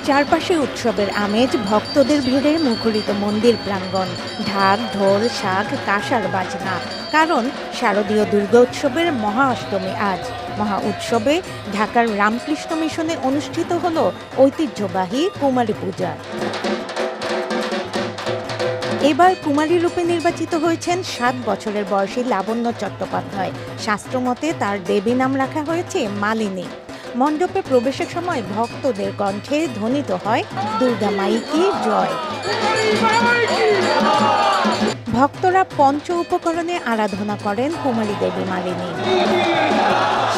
চারপাশে উৎসবের আমেজ, ভক্তদের ভিড়ে মুখরিত মন্দির প্রাঙ্গণ, ঢাক, ঢোল, শাঁখ, কাঁসার বাজনা। কারণ শারদীয় দুর্গোৎসবের মহা অষ্টমী আজ। মহা উৎসবে ঢাকার রামকৃষ্ণ মিশনে অনুষ্ঠিত হল ঐতিহ্যবাহী কুমারী পূজা। এবার কুমারী রূপে নির্বাচিত হয়েছেন 7 বছরের বয়সী লাবণ্য চট্টোপাধ্যায়। শাস্ত্রমতে তার দেবী নাম রাখা হয়েছে মালিনী। মণ্ডপে প্রবেশের সময় ভক্তদের কণ্ঠে ধ্বনিত হয় দুর্গা মাই কি জয়। ভক্তরা পঞ্চ উপকরণে আরাধনা করেন কুমারী দেবী মালিনী।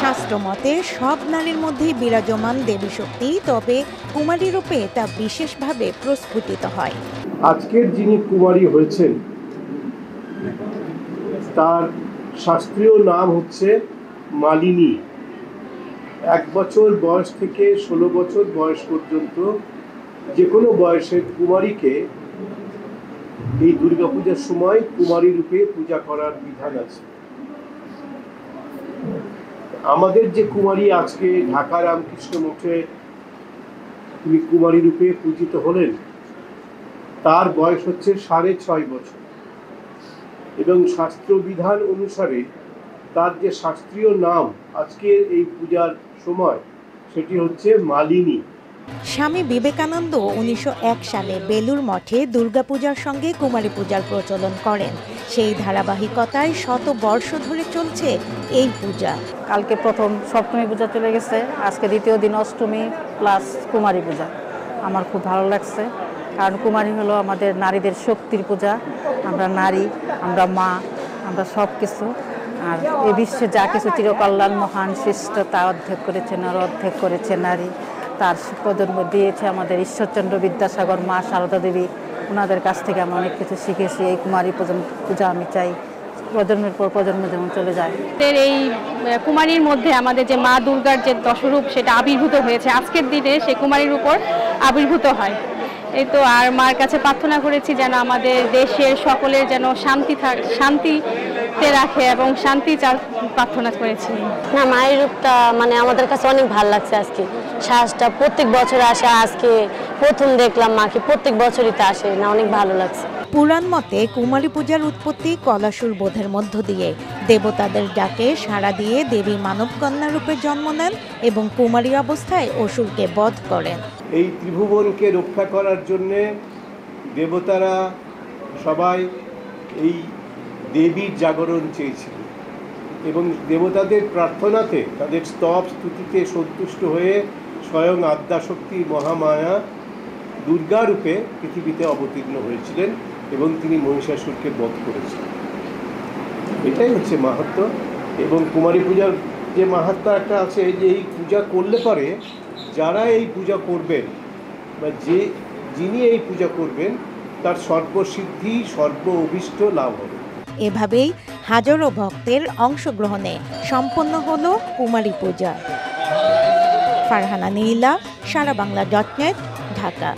শাস্ত্রমতে সব নারীর মধ্যেই বিরাজমান দেবী শক্তি, তবে কুমারী রূপে তা বিশেষভাবে প্রস্ফুটিত হয়। আজকের যিনি কুমারী হয়েছেন তার শাস্ত্রীয় নাম হচ্ছে মালিনী। 1 বছর বয়স থেকে 16 বছর বয়স পর্যন্ত যে কোনো বয়সের কুমারীকে এই দুর্গাপূজার সময় কুমারী রূপে পূজা করার বিধান আছে। আমাদের যে কুমারী আজকে ঢাকা রামকৃষ্ণ মঠে তিনি কুমারী রূপে পূজিত হলেন, তার বয়স হচ্ছে 6.5 বছর এবং শাস্ত্রবিধান অনুসারে তার যে শাস্ত্রীয় নাম আজকের এই পূজার সময় সেটি হচ্ছে মালিনী। স্বামী বিবেকানন্দ 1901 সালে বেলুর মঠে দুর্গাপূজার সঙ্গে কুমারী পূজার প্রচলন করেন। সেই ধারাবাহিকতায় শত বর্ষ ধরে চলছে এই পূজা। কালকে প্রথম সপ্তমী পূজা চলে গেছে, আজকে দ্বিতীয় দিন অষ্টমী প্লাস কুমারী পূজা। আমার খুব ভালো লাগছে, কারণ কুমারী হলো আমাদের নারীদের শক্তির পূজা। আমরা নারী, আমরা মা, আমরা সব কিছু। আর এই বিশ্বে যা কিছু চিরকল্যাণ মহান শ্রেষ্ঠ তা অর্ধেক করেছেন আর অর্ধেক করেছে নারী। তার প্রজন্ম দিয়েছে আমাদের ঈশ্বরচন্দ্র বিদ্যাসাগর, মা সারদা দেবী। ওনাদের কাছ থেকে আমরা অনেক কিছু শিখেছি। এই কুমারী পূজা আমি চাই প্রজন্মের পর প্রজন্ম যেমন চলে যায়। এই কুমারীর মধ্যে আমাদের যে মা দুর্গার যে দশরূপ সেটা আবির্ভূত হয়েছে, আজকের দিনে সেই কুমারীর উপর আবির্ভূত হয়। এই তো আর মার কাছে প্রার্থনা করেছি যেন আমাদের দেশের সকলের যেন শান্তিতে রাখে এবং শান্তি প্রার্থনা করেছি। না, মায়ের রূপটা মানে আমাদের কাছে অনেক ভালো লাগছে। আজকে শ্বাসটা প্রত্যেক বছর আসে, আজকে প্রথম দেখলাম মাকে, প্রত্যেক বছরই তো আসে না, অনেক ভালো লাগছে। পুরাণ মতে কুমারী পূজার উৎপত্তি কলাসুর বধের মধ্য দিয়ে। দেবতাদের ডাকে সাড়া দিয়ে দেবী মানব কন্যা রূপে জন্ম নেন এবং কুমারী অবস্থায় অসুরকে বধ করেন। এই ত্রিভুবনকে রক্ষা করার জন্যে দেবতারা সবাই এই দেবীর জাগরণ চেয়েছিলেন এবং দেবতাদের প্রার্থনাতে, তাদের স্তব স্তুতিতে সন্তুষ্ট হয়ে স্বয়ং আদ্যাশক্তি মহামায়া দুর্গা রূপে পৃথিবীতে অবতীর্ণ হয়েছিলেন এবং তিনি মহিষাসুরকে বধ করেছিলেন। এটাই হচ্ছে মাহাত্ম্য। এবং কুমারী পূজার যে মাহাত্ম্য একটা আছে, যে এই পূজা করলে পরে যারা এই পূজা করবেন বা যিনি এই পূজা করবেন তার সর্বসিদ্ধি, সর্ব অভীষ্ট লাভ হবে। এভাবেই হাজারো ভক্তের অংশগ্রহণে সম্পন্ন হলো কুমারী পূজা। ফারহানা নীলা, সারা বাংলা .net, ঢাকা।